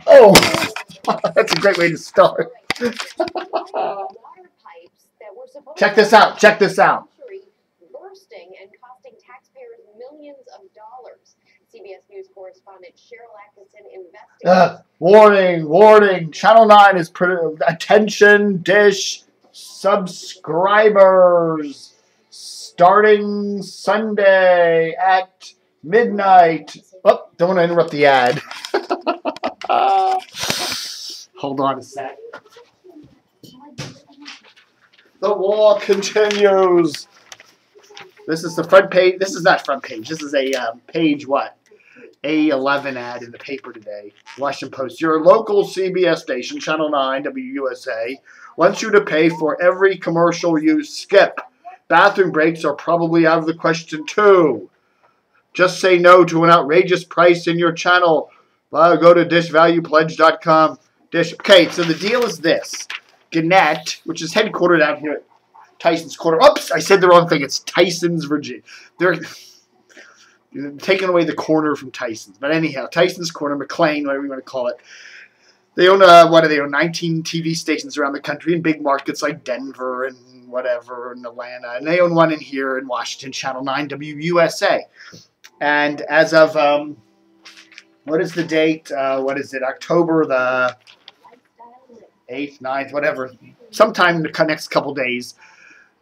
Oh, that's a great way to start. Check this out. Check this out. Bursting and costing taxpayers millions of dollars. CBS News correspondent Cheryl Atkinson investigates. Warning, warning. Channel 9 is attention, Dish subscribers. Starting Sunday at midnight. Oh, don't want to interrupt the ad. Hold on a sec. The war continues. This is the front page. This is not front page. This is a page what? A11 ad in the paper today. Washington Post. Your local CBS station, Channel 9, WUSA, wants you to pay for every commercial you skip. Bathroom breaks are probably out of the question, too. Just say no to an outrageous price in your channel. Go to dishvaluepledge.com. Dish. Okay, so the deal is this. Gannett, which is headquartered out here at Tyson's Corner. Oops, I said the wrong thing. It's Tyson's, Virginia. They're taking away the corner from Tyson's. But anyhow, Tyson's Corner, McLean, whatever you want to call it. They own, 19 TV stations around the country in big markets like Denver and whatever, and Atlanta. And they own one in here in Washington, Channel 9, WUSA. And as of, what is the date? What is it? October the 8th, 9th, whatever. Sometime in the next couple days,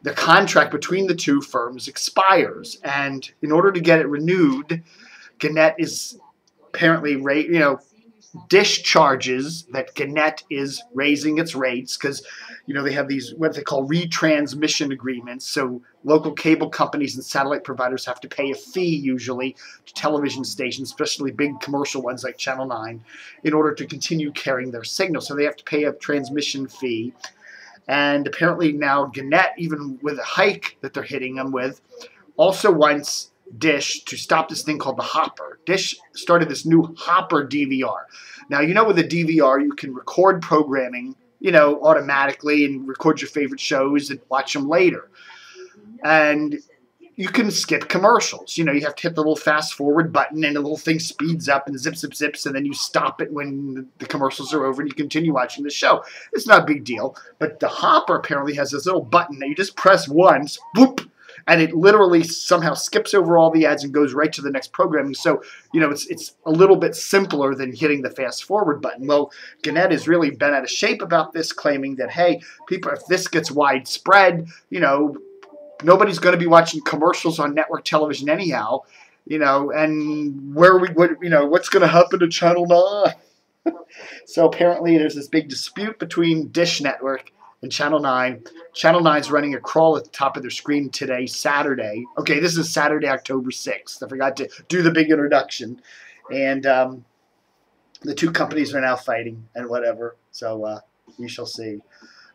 the contract between the two firms expires. And in order to get it renewed, Gannett is apparently, Dish charges that Gannett is raising its rates because, they have these, what they call retransmission agreements. So local cable companies and satellite providers have to pay a fee usually to television stations, especially big commercial ones like Channel 9, in order to continue carrying their signal. So they have to pay a transmission fee. And apparently now Gannett, even with a hike that they're hitting them with, also wants Dish to stop this thing called the Hopper. Dish started this new Hopper DVR. Now, with a DVR, you can record programming, automatically and record your favorite shows and watch them later. And you can skip commercials. You have to hit the little fast forward button and the little thing speeds up and zips, zips, zips, and then you stop it when the commercials are over and you continue watching the show. It's not a big deal. But the Hopper apparently has this little button that you just press once, boop, and it literally somehow skips over all the ads and goes right to the next programming. So, it's a little bit simpler than hitting the fast forward button. Well, Gannett has really been out of shape about this, claiming that, hey, people, if this gets widespread, nobody's going to be watching commercials on network television anyhow, and what's going to happen to Channel 9? So apparently there's this big dispute between Dish Network and Channel 9. Channel 9's running a crawl at the top of their screen today, Saturday. Okay, this is Saturday, October 6th. I forgot to do the big introduction. And the two companies are now fighting and whatever. So we shall see.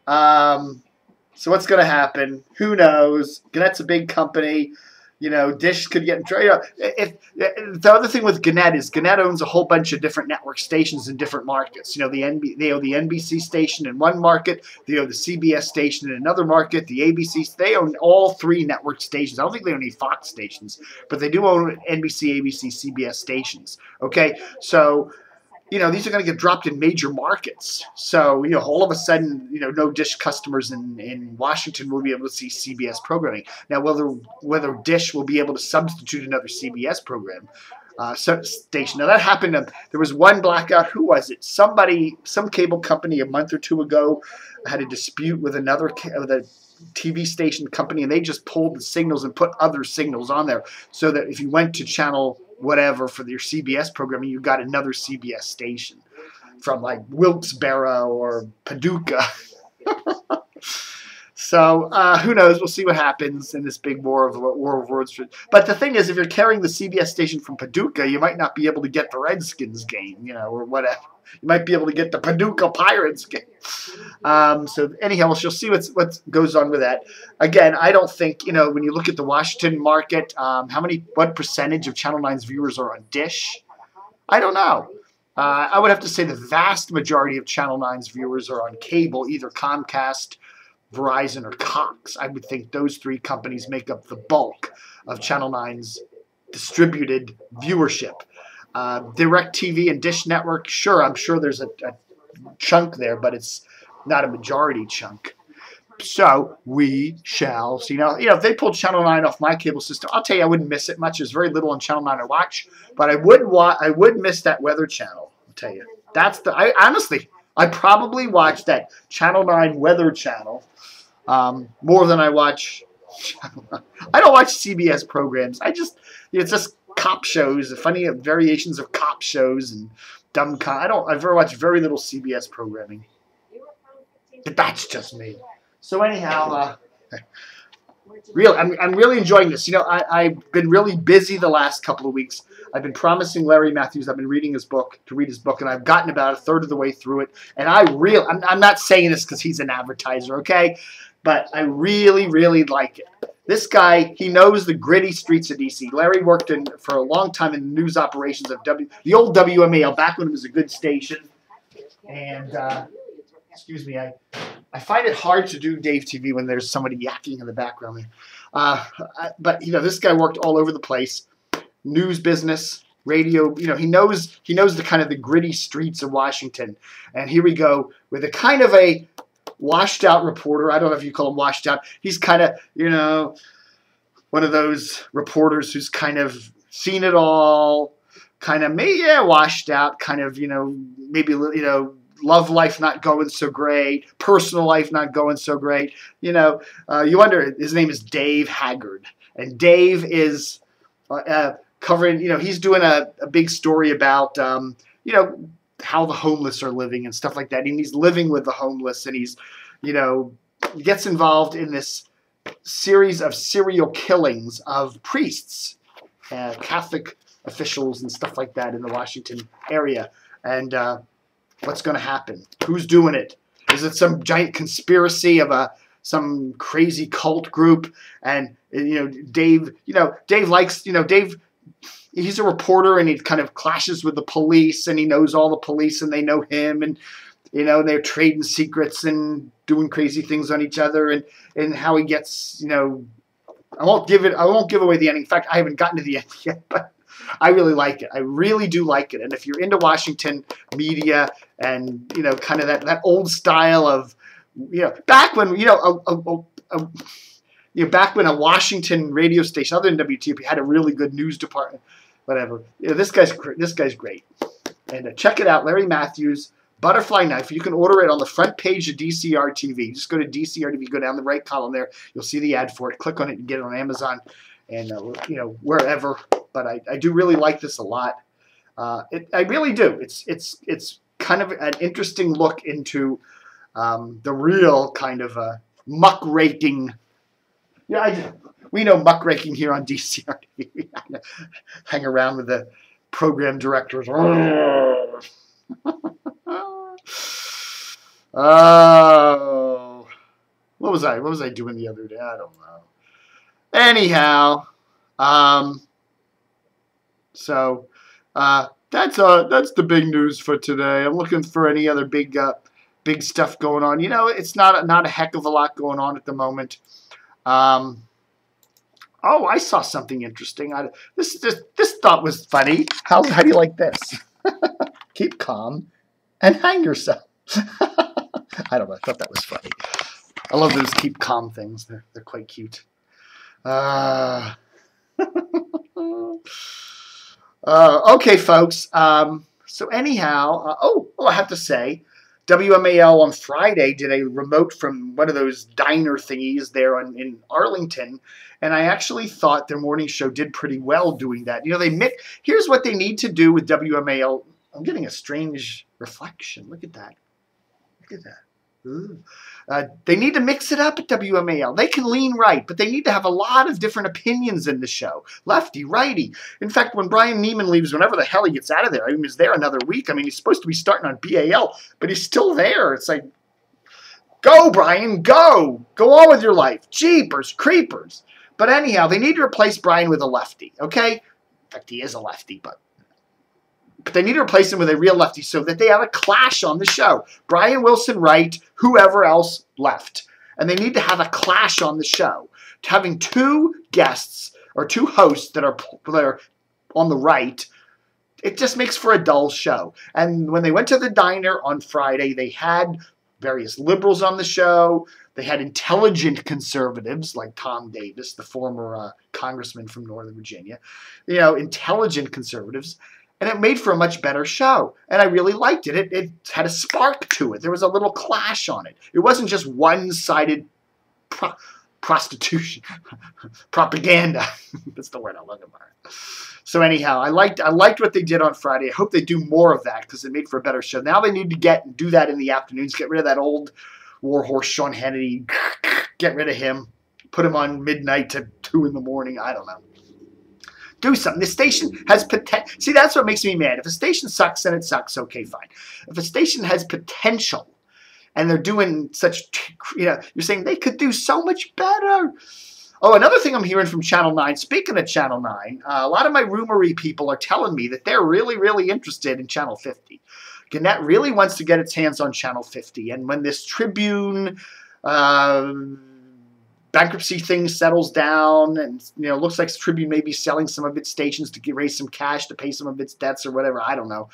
So what's going to happen? Who knows? Gannett's a big company. Dish could get in trouble. The other thing with Gannett is Gannett owns a whole bunch of different network stations in different markets. They own the NBC station in one market. They own the CBS station in another market. The ABC. They own all three network stations. I don't think they own any Fox stations, but they do own NBC, ABC, CBS stations. Okay, so these are going to get dropped in major markets. So, all of a sudden, no Dish customers in Washington will be able to see CBS programming. Now, whether Dish will be able to substitute another CBS program station. Now, that happened. There was one blackout. Who was it? Some cable company a month or two ago had a dispute with another TV station company, and they just pulled the signals and put other signals on there so that if you went to channel whatever for your CBS programming, you got another CBS station from like Wilkes-Barre or Paducah. So who knows? We'll see what happens in this big war of words. But the thing is, if you're carrying the CBS station from Paducah, you might not be able to get the Redskins game, or whatever. You might be able to get the Paducah Pirates game. So anyhow, you'll see what goes on with that. Again, I don't think, when you look at the Washington market, what percentage of Channel 9's viewers are on Dish? I don't know. I would have to say the vast majority of Channel 9's viewers are on cable, either Comcast, Verizon, or Cox. I would think those three companies make up the bulk of Channel 9's distributed viewership. DirecTV and Dish Network, sure, I'm sure there's a chunk there, but it's not a majority chunk. So we shall see. If they pulled Channel 9 off my cable system, I'll tell you I wouldn't miss it much. There's very little on Channel 9 I watch, but I would miss that Weather Channel. I'll tell you. Honestly, I probably watch that Channel 9 Weather Channel more than I watch Channel 9. I don't watch CBS programs. It's just cop shows, funny variations of cop shows and dumb I've ever watched very little CBS programming. But that's just me. So anyhow, I'm really enjoying this. I've been really busy the last couple of weeks. I've been promising Larry Matthews I've been reading his book, and I've gotten about a third of the way through it. And I'm not saying this because he's an advertiser, okay? But I really, really like it. This guy, he knows the gritty streets of D.C. Larry worked for a long time in the news operations of the old WMAL, back when it was a good station. And, excuse me, I find it hard to do Dave TV when there's somebody yakking in the background. But this guy worked all over the place, news business, radio. He knows the kind of the gritty streets of Washington. And here we go with a kind of a washed out reporter. I don't know if you call him washed out. He's kind of one of those reporters who's kind of seen it all, kind of washed out, kind of maybe love life not going so great, personal life not going so great. You wonder, his name is Dave Haggard. And Dave is covering, he's doing a big story about, how the homeless are living and stuff like that. And he's living with the homeless, and he's, gets involved in this series of serial killings of priests, Catholic officials and stuff like that in the Washington area. And, what's going to happen? Who's doing it? Is it some giant conspiracy of some crazy cult group? And Dave likes Dave. He's a reporter, and he kind of clashes with the police, and he knows all the police, and they know him, and they're trading secrets and doing crazy things on each other, and how he gets I won't give away the ending. In fact, I haven't gotten to the end yet, but I really like it. I really do like it. And if you're into Washington media and, kind of that old style of, back when, back when a Washington radio station, other than WTOP, had a really good news department, whatever. This guy's great. And check it out, Larry Matthews, Butterfly Knife. You can order it on the front page of DCR TV. Just go to DCR TV, go down the right column there. You'll see the ad for it. Click on it and get it on Amazon and, wherever. But I do really like this a lot. I really do. It's kind of an interesting look into the real kind of muckraking. We know muckraking here on DCR. We hang around with the program directors. Oh, what was I doing the other day? I don't know. Anyhow, so that's the big news for today. I'm looking for any other big stuff going on. It's not a heck of a lot going on at the moment. Oh, I saw something interesting. This thought was funny. How do you like this? Keep calm and hang yourself. I don't know. I thought that was funny. I love those keep calm things. They're quite cute. Okay, folks. So anyhow, I have to say, WMAL on Friday did a remote from one of those diner thingies there in Arlington, and I actually thought their morning show did pretty well doing that. Here's what they need to do with WMAL. I'm getting a strange reflection. Look at that. Look at that. Ooh. They need to mix it up at WMAL. They can lean right, but they need to have a lot of different opinions in the show. Lefty, righty. In fact, when Brian Neiman leaves, whenever the hell he gets out of there, he's there another week. He's supposed to be starting on BAL, but he's still there. It's like, go, Brian, go. Go on with your life. Jeepers, creepers. But anyhow, they need to replace Brian with a lefty, okay? In fact, he is a lefty, but they need to replace him with a real lefty so that they have a clash on the show. Brian Wilson right, whoever else left. And they need to have a clash on the show. Having two guests or two hosts that are on the right it just makes for a dull show. And when they went to the diner on Friday, they had various liberals on the show. They had intelligent conservatives like Tom Davis, the former congressman from Northern Virginia. You know, intelligent conservatives. And it made for a much better show. And I really liked it. It had a spark to it. There was a little clash on it. It wasn't just one-sided prostitution, propaganda. That's the word I'm looking for. So anyhow, I liked what they did on Friday. I hope they do more of that because it made for a better show. Now they need to do that in the afternoons. Get rid of that old warhorse Sean Hannity. Get rid of him. Put him on midnight to 2 in the morning. I don't know. Do something. The station has potential. See, that's what makes me mad. If a station sucks, then it sucks. Okay, fine. If a station has potential and they're doing such, you know, you're saying they could do so much better. Oh, another thing I'm hearing from Channel 9, speaking of Channel 9, a lot of my rumory people are telling me that they're really, really interested in Channel 50. Gannett really wants to get its hands on Channel 50. And when this Tribune bankruptcy thing settles down and, you know, looks like Tribune may be selling some of its stations to raise some cash to pay some of its debts or whatever, I don't know.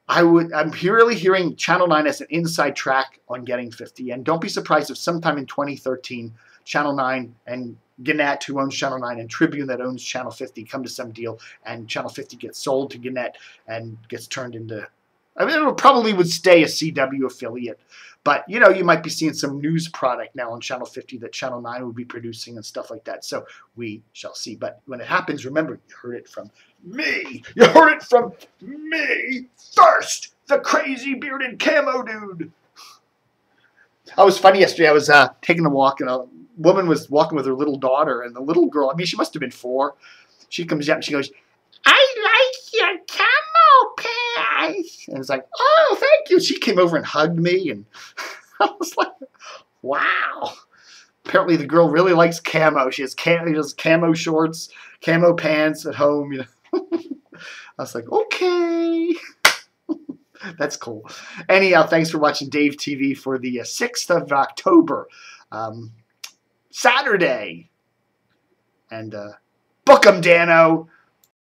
I'm really hearing Channel 9 as an inside track on getting 50. And don't be surprised if sometime in 2013, Channel 9 and Gannett, who owns Channel 9, and Tribune that owns Channel 50 come to some deal, and Channel 50 gets sold to Gannett and gets turned into, I mean, it probably would stay a CW affiliate, but, you know, you might be seeing some news product now on Channel 50 that Channel 9 will be producing and stuff like that, so we shall see. But when it happens, remember, you heard it from me. You heard it from me first, the crazy bearded camo dude. I was funny yesterday. I was taking a walk, and a woman was walking with her little daughter, and the little girl, I mean, she must have been 4. She comes up and she goes, "I like your camo pants." And it's like, "Oh, thank you." She came over and hugged me, and I was like, wow. Apparently the girl really likes camo. She has camo shorts, camo pants at home, you know. I was like, okay. That's cool. Anyhow, thanks for watching Dave TV for the 6th of October, Saturday. And book 'em, Dano.